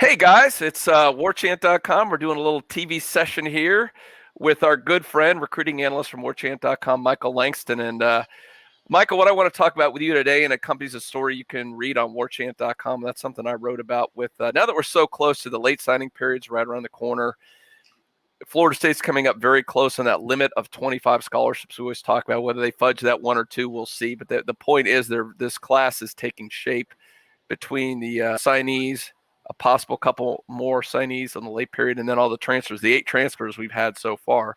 Hey guys, it's Warchant.com. We're doing a little TV session here with our good friend, recruiting analyst from Warchant.com, Michael Langston. And Michael, what I want to talk about with you today, and it accompanies a story you can read on Warchant.com. That's something I wrote about with now that we're so close to the late signing periods right around the corner. Florida State's coming up very close on that limit of 25 scholarships we always talk about. Whether they fudge that one or two, we'll see. But the point is, this class is taking shape between the signees, a possible couple more signees in the late period, and then all the transfers, the 8 transfers we've had so far.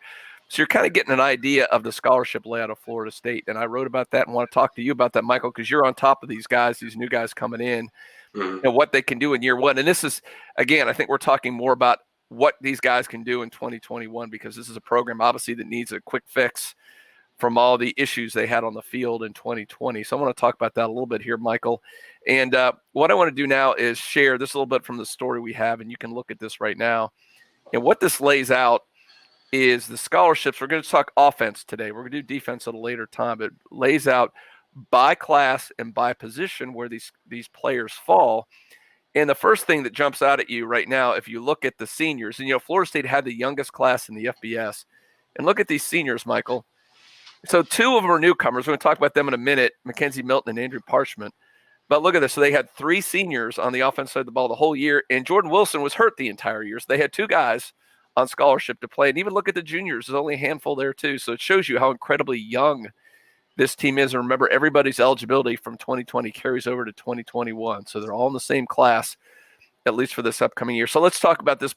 So you're kind of getting an idea of the scholarship layout of Florida State. And I wrote about that and want to talk to you about that, Michael, because you're on top of these guys, these new guys coming in, and what they can do in year one. And this is, again, I think we're talking more about what these guys can do in 2021, because this is a program, obviously, that needs a quick fix from all the issues they had on the field in 2020. So I want to talk about that a little bit here, Michael. And what I want to do now is share this a little bit from the story we have, and you can look at this right now. And what this lays out is the scholarships. We're going to talk offense today. We're going to do defense at a later time, but it lays out by class and by position where these players fall. And the first thing that jumps out at you right now, if you look at the seniors, and Florida State had the youngest class in the FBS, and look at these seniors, Michael. So 2 of them are newcomers. We're going to talk about them in a minute, Mackenzie Milton and Andrew Parchment. But look at this. So they had 3 seniors on the offense side of the ball the whole year, and Jordan Wilson was hurt the entire year. So they had 2 guys on scholarship to play. And even look at the juniors. There's only a handful there, too. So it shows you how incredibly young this team is. And remember, everybody's eligibility from 2020 carries over to 2021. So they're all in the same class, at least for this upcoming year. So let's talk about this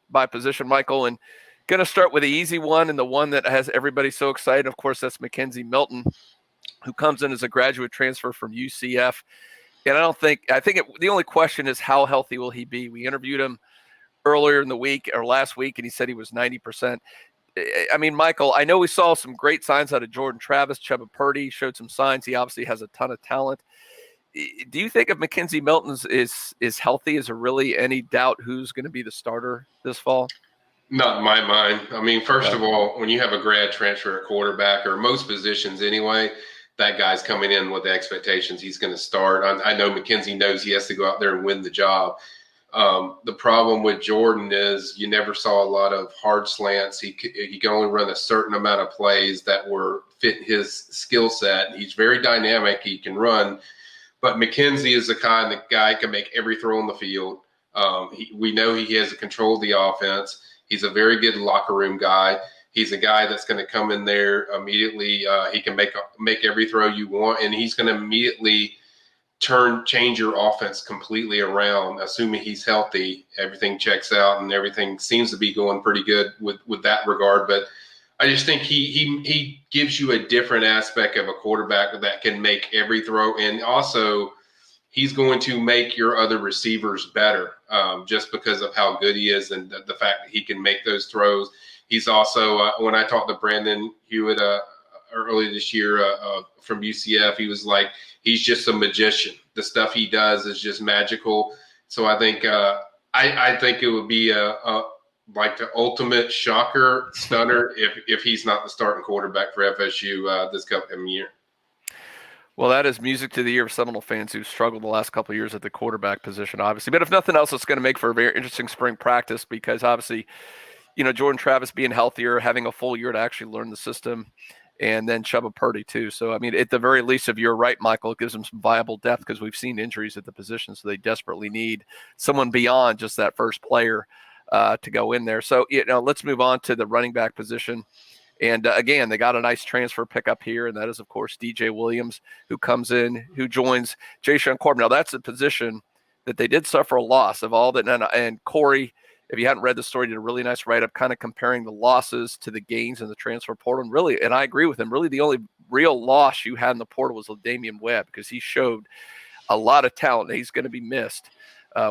by position, Michael. And going to start with the easy one, and the one that has everybody so excited. Of course, that's Mackenzie Milton, who comes in as a graduate transfer from UCF. And the only question is, how healthy will he be? We interviewed him earlier in the week or last week, and he said he was 90%. I mean, Michael, I know we saw some great signs out of Jordan Travis. Chuba Purdy showed some signs. He obviously has a ton of talent. Do you think if Mackenzie Milton is healthy, is there really any doubt who's going to be the starter this fall? Not in my mind. I mean, first of all, when you have a grad transfer at quarterback, or most positions anyway, that guy's coming in with the expectations he's going to start. I know Mackenzie knows he has to go out there and win the job. The problem with Jordan is you never saw a lot of hard slants. He can only run a certain amount of plays that were fit his skill set. He's very dynamic. He can run. But Mackenzie is the kind of guy who can make every throw on the field. We know he has control of the offense. He's a very good locker room guy. He's a guy that's going to come in there immediately. He can make every throw you want, and he's going to immediately change your offense completely around, assuming he's healthy. Everything checks out, and everything seems to be going pretty good with that regard. But I just think he gives you a different aspect of a quarterback that can make every throw, and also he's going to make your other receivers better just because of how good he is and the fact that he can make those throws. He's also, when I talked to Brandon Hewitt early this year from UCF, he was like, he's just a magician. The stuff he does is just magical. So I think I think it would be like the ultimate shocker, stunner, if he's not the starting quarterback for FSU this coming year. Well, that is music to the ear of Seminole fans who've struggled the last couple of years at the quarterback position, obviously. But if nothing else, it's going to make for a very interesting spring practice, because obviously, Jordan Travis being healthier, having a full year to actually learn the system, and then Chuba Purdy too. So, I mean, at the very least, if you're right, Michael, it gives them some viable depth, because we've seen injuries at the position, so they desperately need someone beyond just that first player to go in there. So, let's move on to the running back position. And again, they got a nice transfer pickup here, and that is, of course, DJ Williams, who comes in, who joins Jayshon Corbin. Now, that's a position that they did suffer a loss of all that. And Corey, if you hadn't read the story, did a really nice write-up kind of comparing the losses to the gains in the transfer portal. And really, and I agree with him, really the only real loss you had in the portal was Damian Webb, because he showed a lot of talent. He's going to be missed.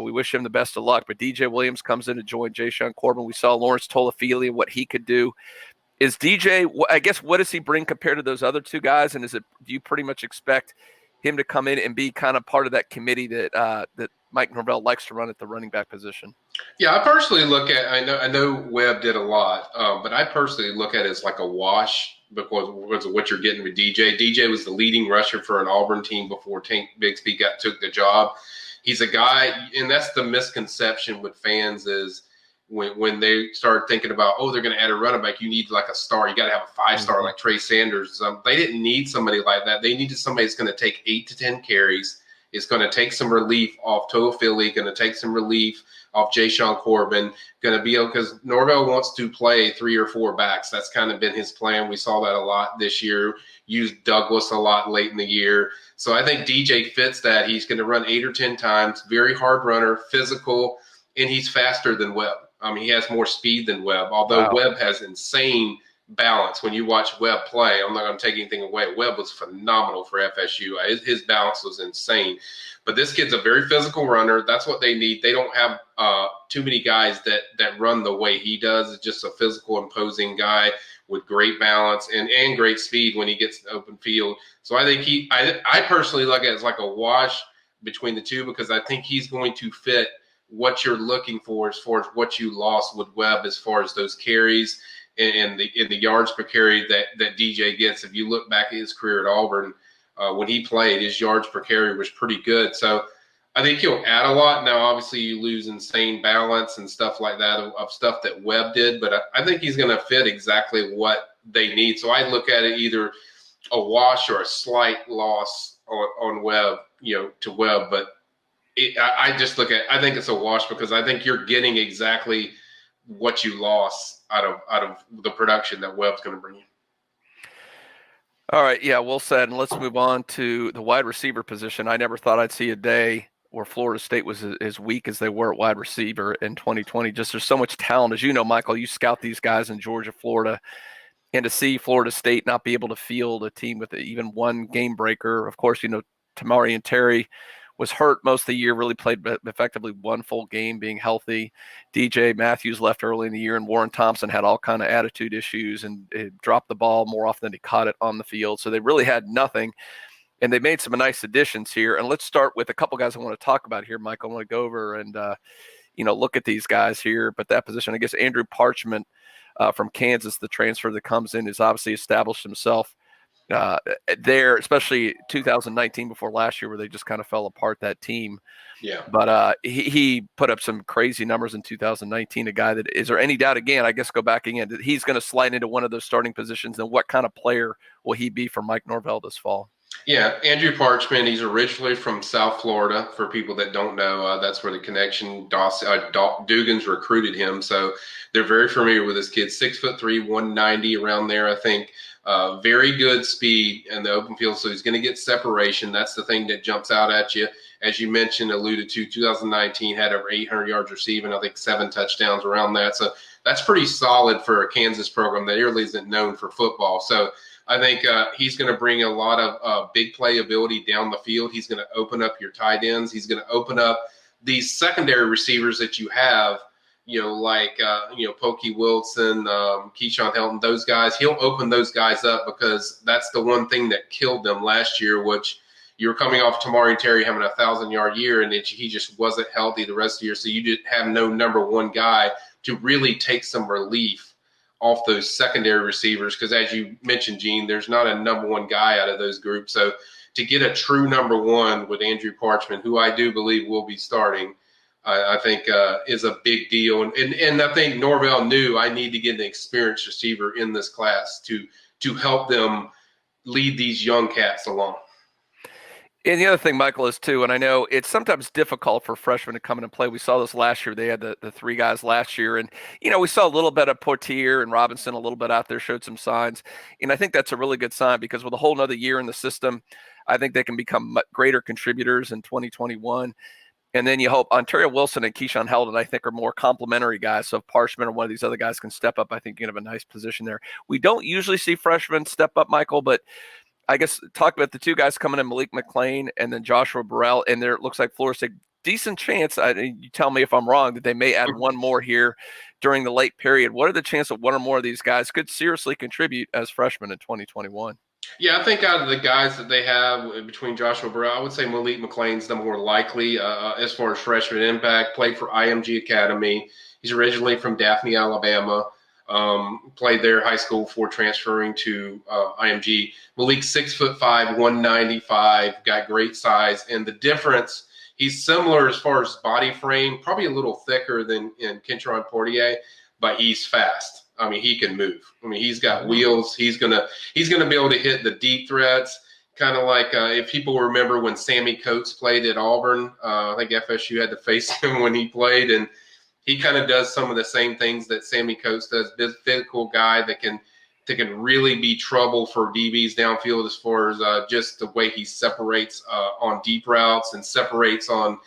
We wish him the best of luck. But DJ Williams comes in to join Jayshon Corbin. We saw Lawrence Tolafili, what he could do. Is DJ, I guess, what does he bring compared to those other 2 guys? And do you pretty much expect him to come in and be kind of part of that committee that Mike Norvell likes to run at the running back position? Yeah, I personally look at, I know Webb did a lot, but I personally look at it as like a wash because of what you're getting with DJ. DJ was the leading rusher for an Auburn team before Tank Bigsby took the job. He's a guy, and that's the misconception with fans is when they start thinking about, oh, they're going to add a running back, you need like a star. You got to have a five-star like Trey Sanders. They didn't need somebody like that. They needed somebody that's going to take 8 to 10 carries. It's going to take some relief off Toafili, going to take some relief off Jayshon Corbin, going to be able, because Norvell wants to play 3 or 4 backs. That's kind of been his plan. We saw that a lot this year. Used Douglas a lot late in the year. So I think DJ fits that. He's going to run 8 or 10 times, very hard runner, physical, and he's faster than Webb. He has more speed than Webb, although Webb has insane balance. When you watch Webb play, I'm not going to take anything away. Webb was phenomenal for FSU. His balance was insane. But this kid's a very physical runner. That's what they need. They don't have too many guys that run the way he does. It's just a physical, imposing guy with great balance and great speed when he gets to open field. So I think I personally look at it as like a wash between the two, because I think he's going to fit what you're looking for as far as what you lost with Webb, as far as those carries and the yards per carry that DJ gets. If you look back at his career at Auburn, when he played, his yards per carry was pretty good. So I think he'll add a lot. Now, obviously, you lose insane balance and stuff like that of stuff that Webb did, but I think he's going to fit exactly what they need. So I look at it either a wash or a slight loss on Webb, to Webb, but I just look at, I think it's a wash, because I think you're getting exactly what you lost out of the production that Webb's going to bring you. All right. Yeah, well said. And let's move on to the wide receiver position. I never thought I'd see a day where Florida State was as weak as they were at wide receiver in 2020. Just there's so much talent. As you know, Michael, you scout these guys in Georgia, Florida, and to see Florida State not be able to field a team with even one game breaker. Of course, Tamari and Terry was hurt most of the year, really played effectively one full game being healthy. DJ Matthews left early in the year, and Warren Thompson had all kind of attitude issues and dropped the ball more often than he caught it on the field. So they really had nothing, and they made some nice additions here. And let's start with a couple guys I want to talk about here, Michael. I want to go over and look at these guys here. But that position, I guess Andrew Parchment from Kansas, the transfer that comes in, has obviously established himself there, especially 2019 before last year, where they just kind of fell apart, that team. Yeah. But he put up some crazy numbers in 2019. A guy that, is there any doubt, again, I guess go back again, that he's going to slide into one of those starting positions? And what kind of player will he be for Mike Norvell this fall? Yeah, Andrew Parchman, he's originally from South Florida. For people that don't know, that's where the connection, Dugan's recruited him. So they're very familiar with this kid. 6'3", 190 around there, I think. Very good speed in the open field, so he's going to get separation. That's the thing that jumps out at you. As you mentioned, alluded to, 2019 had over 800 yards receiving, I think 7 touchdowns around that. So that's pretty solid for a Kansas program that really isn't known for football. So I think he's going to bring a lot of big play ability down the field. He's going to open up your tight ends. He's going to open up these secondary receivers that you have, Pokey Wilson, Keyshawn Helton, those guys. He'll open those guys up, because that's the one thing that killed them last year, which you were coming off Tamari and Terry having a 1,000-yard year, and he just wasn't healthy the rest of the year. So you didn't have no number one guy to really take some relief off those secondary receivers, because as you mentioned, Gene, there's not a number one guy out of those groups. So to get a true number one with Andrew Parchman, who I do believe will be starting, I think is a big deal. And I think Norvell knew, I need to get an experienced receiver in this class to help them lead these young cats along. And the other thing, Michael, is too, and I know it's sometimes difficult for freshmen to come in and play. We saw this last year. They had the 3 guys last year. And, we saw a little bit of Portier and Robinson a little bit out there, showed some signs. And I think that's a really good sign, because with a whole nother year in the system, I think they can become greater contributors in 2021. And then you hope Ontario Wilson and Keyshawn Helton, I think, are more complementary guys. So if Parchman or one of these other guys can step up, I think you can have a nice position there. We don't usually see freshmen step up, Michael, but I guess talk about the 2 guys coming in, Malik McLean and then Joshua Burrell. And there, it looks like Florida State, decent chance, you tell me if I'm wrong, that they may add one more here during the late period. What are the chances that one or more of these guys could seriously contribute as freshmen in 2021? Yeah, I think out of the guys that they have between Joshua Burrell, I would say Malik McLean's the more likely as far as freshman impact. Played for IMG Academy. He's originally from Daphne, Alabama. Played there high school before transferring to IMG. Malik's 6'5", 195, got great size. And the difference, He's similar as far as body frame, probably a little thicker than in Kentron Portier, but he's fast. I mean, he can move. I mean, he's got wheels. He's gonna be able to hit the deep threats, kind of like if people remember when Sammy Coates played at Auburn. I think FSU had to face him when he played, and he kind of does some of the same things that Sammy Coates does. This physical guy that can really be trouble for DBs downfield as far as just the way he separates on deep routes and separates on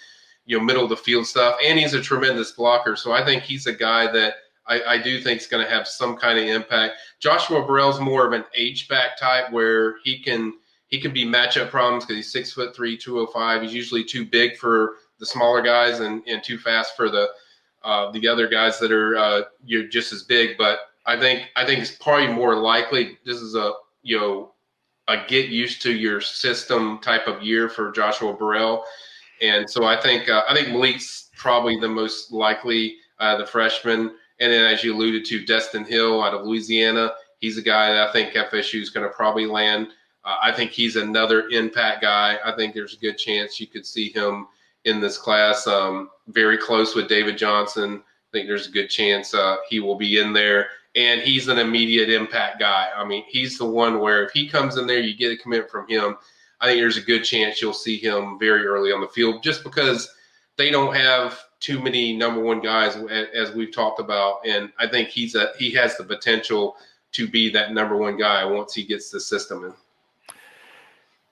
middle of the field stuff. And he's a tremendous blocker. So I think he's a guy that I do think is going to have some kind of impact. Joshua Burrell's more of an H-back type where he can be matchup problems because he's 6'3", 205. He's usually too big for the smaller guys and too fast for the other guys that are just as big. But I think it's probably more likely this is a get used to your system type of year for Joshua Burrell. And so I think Malik's probably the most likely the freshman. And then, as you alluded to, Destin Hill out of Louisiana, he's a guy that I think FSU is going to probably land. I think he's another impact guy. I think there's a good chance you could see him in this class. Very close with David Johnson. I think there's a good chance he will be in there. And he's an immediate impact guy. I mean, he's the one where if he comes in there, you get a commit from him. I think there's a good chance you'll see him very early on the field just because they don't have too many number one guys, as we've talked about. And I think he has the potential to be that number one guy once he gets the system in.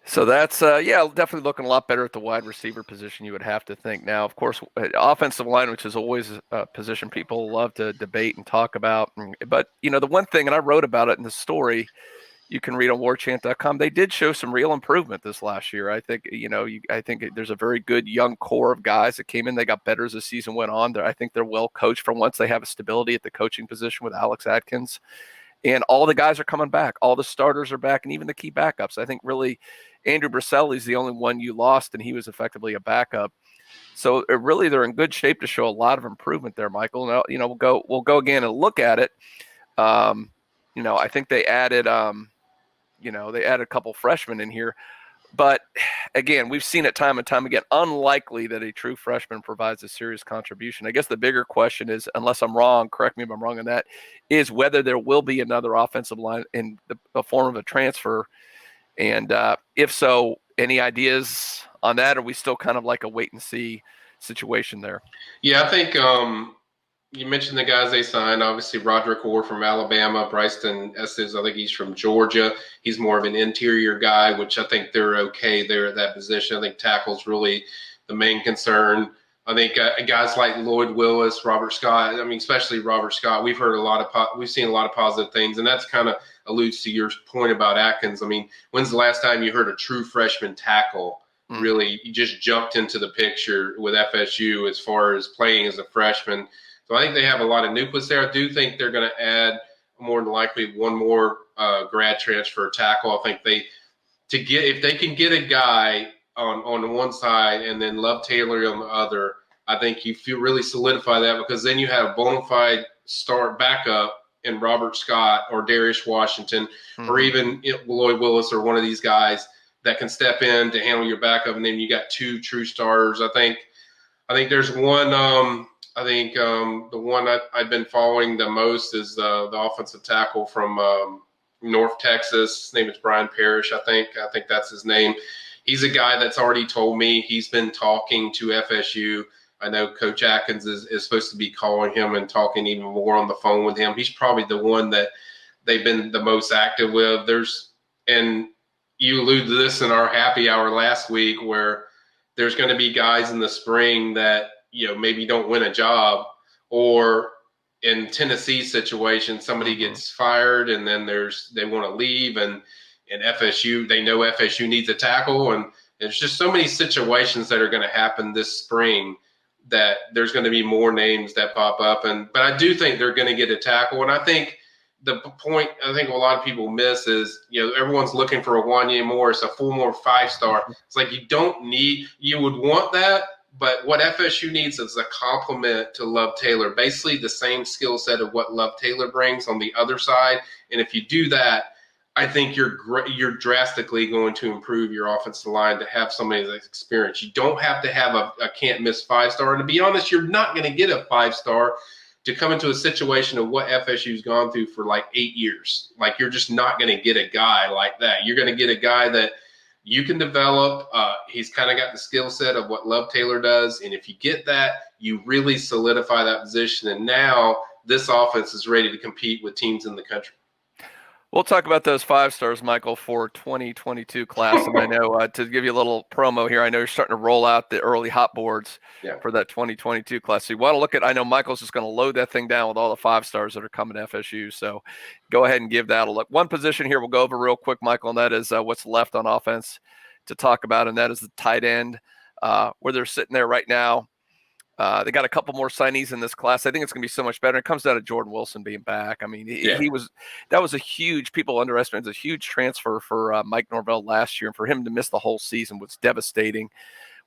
So that's, definitely looking a lot better at the wide receiver position, you would have to think. Now, of course, offensive line, which is always a position people love to debate and talk about. But, the one thing, and I wrote about it in the story, you can read on warchant.com, they did show some real improvement this last year. I think, I think there's a very good young core of guys that came in. They got better as the season went on. I think they're well coached for once. They have a stability at the coaching position with Alex Atkins. And all the guys are coming back. All the starters are back, and even the key backups. I think really Andrew Brusselli's the only one you lost, and he was effectively a backup. So really they're in good shape to show a lot of improvement there, Michael. Now, we'll go again and look at it. I think they added, they added a couple freshmen in here. But again, we've seen it time and time again, unlikely that a true freshman provides a serious contribution. I guess the bigger question is, unless I'm wrong, correct me if I'm wrong on that, is whether there will be another offensive line in the form of a transfer. And if so, any ideas on that? Or are we still kind of like a wait and see situation there? Yeah, I think you mentioned the guys they signed. Obviously, Roderick Orr from Alabama, Bryson Estes, I think he's from Georgia. He's more of an interior guy, which I think they're okay there at that position. I think tackle's really the main concern. I think guys like Lloyd Willis, Robert Scott. I mean, especially Robert Scott. We've seen a lot of positive things, and that's kind of alludes to your point about Atkins. I mean, when's the last time you heard a true freshman tackle really just jumped into the picture with FSU as far as playing as a freshman? So I think they have a lot of nucleus there. I do think they're going to add more than likely one more grad transfer tackle. I think if they can get a guy on the one side and then Love Taylor on the other, I think you feel really solidify that because then you have a bona fide start backup in Robert Scott or Darius Washington or even Lloyd Willis or one of these guys that can step in to handle your backup. And then you got two true starters. I think there's one. I think the one I've been following the most is the offensive tackle from North Texas. His name is Brian Parrish, I think. I think that's his name. He's a guy that's already told me he's been talking to FSU. I know Coach Atkins is supposed to be calling him and talking even more on the phone with him. He's probably the one that they've been the most active with. And you alluded to this in our happy hour last week where there's going to be guys in the spring that maybe don't win a job, or in Tennessee's situation, somebody gets fired and then they want to leave and FSU, they know FSU needs a tackle. And there's just so many situations that are going to happen this spring that there's going to be more names that pop up. But I do think they're going to get a tackle. And I think the point I think a lot of people miss is, everyone's looking for a Wanya Morris, a full more 5-star. It's like you would want that. But what FSU needs is a complement to Love Taylor, basically the same skill set of what Love Taylor brings on the other side. And if you do that, I think you're drastically going to improve your offensive line to have somebody that's experienced. You don't have to have a can't miss 5-star. And to be honest, you're not going to get a 5-star to come into a situation of what FSU's gone through for like 8 years. Like, you're just not going to get a guy like that. You're going to get a guy that you can develop. He's kind of got the skill set of what Love Taylor does. And if you get that, you really solidify that position. And now this offense is ready to compete with teams in the country. We'll talk about those 5-stars, Michael, for 2022 class. And I know to give you a little promo here, I know you're starting to roll out the early hot boards for that 2022 class. So you want to look at, I know Michael's just going to load that thing down with all the 5-stars that are coming to FSU. So go ahead and give that a look. One position here we'll go over real quick, Michael, and that is what's left on offense to talk about, and that is the tight end, where they're sitting there right now. They got a couple more signees in this class. I think it's going to be so much better. It comes down to Jordan Wilson being back. I mean, that was a huge, people underestimated, a huge transfer for Mike Norvell last year. And for him to miss the whole season was devastating.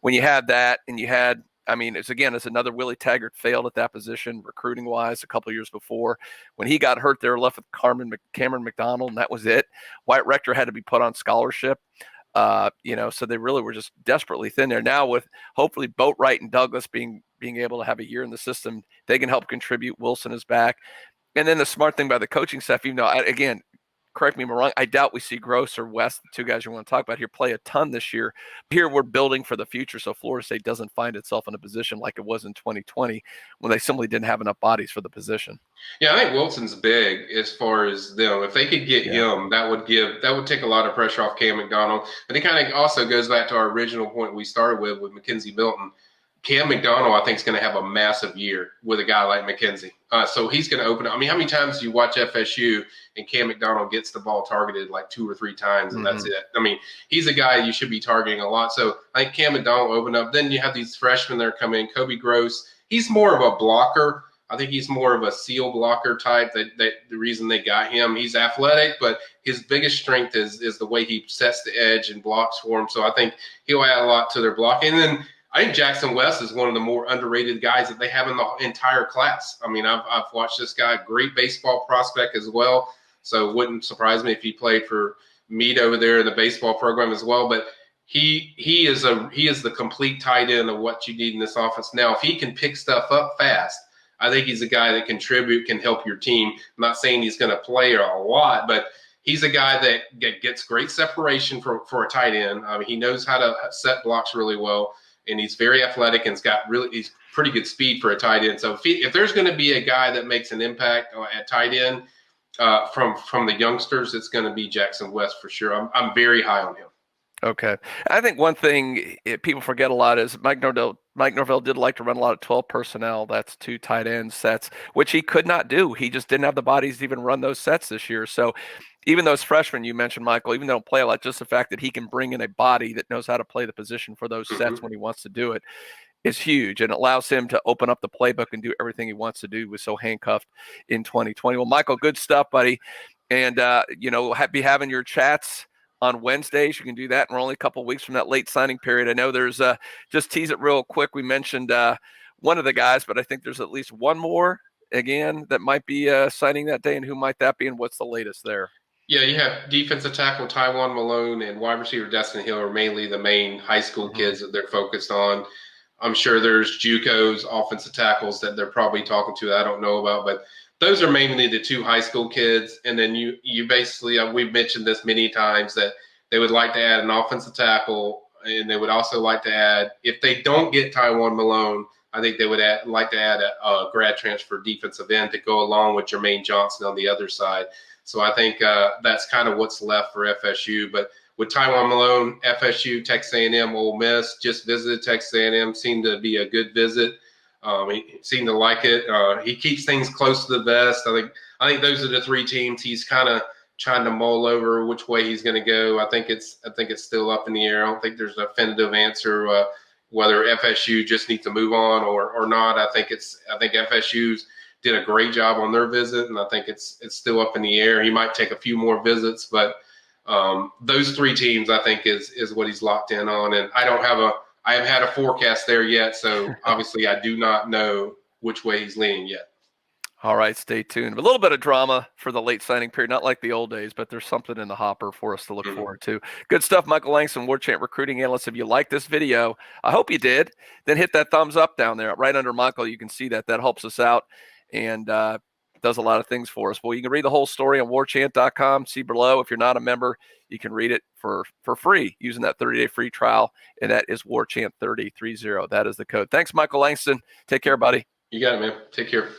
When you had that and you had, I mean, it's another Willie Taggart failed at that position recruiting wise a couple of years before. When he got hurt, they were left with Cameron McDonald, and that was it. White Rector had to be put on scholarship. So they really were just desperately thin there. Now with hopefully Boatwright and Douglas being able to have a year in the system, they can help contribute. Wilson is back. And then the smart thing by the coaching staff, even though, again, correct me if I'm wrong, I doubt we see Gross or West, the two guys you want to talk about here, play a ton this year. Here we're building for the future so Florida State doesn't find itself in a position like it was in 2020 when they simply didn't have enough bodies for the position. Yeah, I think Wilson's big as far as them. If they could get him, that would take a lot of pressure off Cam McDonald. But it kind of also goes back to our original point we started with Mackenzie Milton. Cam McDonald, I think, is going to have a massive year with a guy like Mackenzie. So he's going to open up. I mean, how many times do you watch FSU and Cam McDonald gets the ball targeted like 2 or 3 times, and that's it? I mean, he's a guy you should be targeting a lot. So I think Cam McDonald will open up. Then you have these freshmen that are coming in. Kobe Gross, he's more of a blocker. I think he's more of a seal blocker type. That the reason they got him, he's athletic, but his biggest strength is the way he sets the edge and blocks for him. So I think he'll add a lot to their blocking. And then I think Jackson West is one of the more underrated guys that they have in the entire class. I mean, I've watched this guy, great baseball prospect as well. So it wouldn't surprise me if he played for Meade over there in the baseball program as well. But he is the complete tight end of what you need in this offense. Now, if he can pick stuff up fast, I think he's a guy that can help your team. I'm not saying he's going to play a lot, but he's a guy that gets great separation for a tight end. I mean, he knows how to set blocks really well. And he's very athletic and he's pretty good speed for a tight end. So if there's going to be a guy that makes an impact at tight end from the youngsters, it's going to be Jackson West for sure. I'm very high on him. Okay. I think one thing people forget a lot is Mike Norvell did like to run a lot of 12 personnel. That's 2 tight end sets, which he could not do. He just didn't have the bodies to even run those sets this year. So even those freshmen you mentioned, Michael, even though they don't play a lot, just the fact that he can bring in a body that knows how to play the position for those sets when he wants to do it is huge. And it allows him to open up the playbook and do everything he wants to do. He was so handcuffed in 2020. Well, Michael, good stuff, buddy. And, be having your chats on Wednesdays. You can do that. And we're only a couple of weeks from that late signing period. I know there's just tease it real quick. We mentioned one of the guys, but I think there's at least one more again that might be signing that day. And who might that be? And what's the latest there? Yeah, you have defensive tackle Tywan Malone and wide receiver Destin Hill are mainly the main high school kids that they're focused on. I'm sure there's JUCOs, offensive tackles that they're probably talking to I don't know about, but those are mainly the 2 high school kids. And then you basically, we've mentioned this many times, that they would like to add an offensive tackle, and they would also like to add, if they don't get Tywan Malone, I think they would like to add a grad transfer defensive end to go along with Jermaine Johnson on the other side. So I think that's kind of what's left for FSU. But with Tywan Malone, FSU, Texas A&M, Ole Miss just visited Texas A&M. Seemed to be a good visit. He seemed to like it. He keeps things close to the vest. I think those are the 3 teams he's kind of trying to mull over which way he's going to go. I think it's still up in the air. I don't think there's a definitive answer whether FSU just needs to move on or not. I think FSU's did a great job on their visit, and I think it's still up in the air. He might take a few more visits, but those 3 teams I think is what he's locked in on. And I haven't had a forecast there yet, so obviously I do not know which way he's leaning yet. All right, stay tuned. A little bit of drama for the late signing period, not like the old days, but there's something in the hopper for us to look forward to. Good stuff, Michael Langston, Warchant recruiting analyst. If you like this video, I hope you did, then hit that thumbs up down there right under Michael. You can see that. That helps us out and does a lot of things for us. Well, you can read the whole story on warchant.com. See below. If you're not a member, you can read it for free using that 30-day free trial, and that is Warchant3030. That is the code. Thanks, Michael Langston. Take care, buddy. You got it, man. Take care.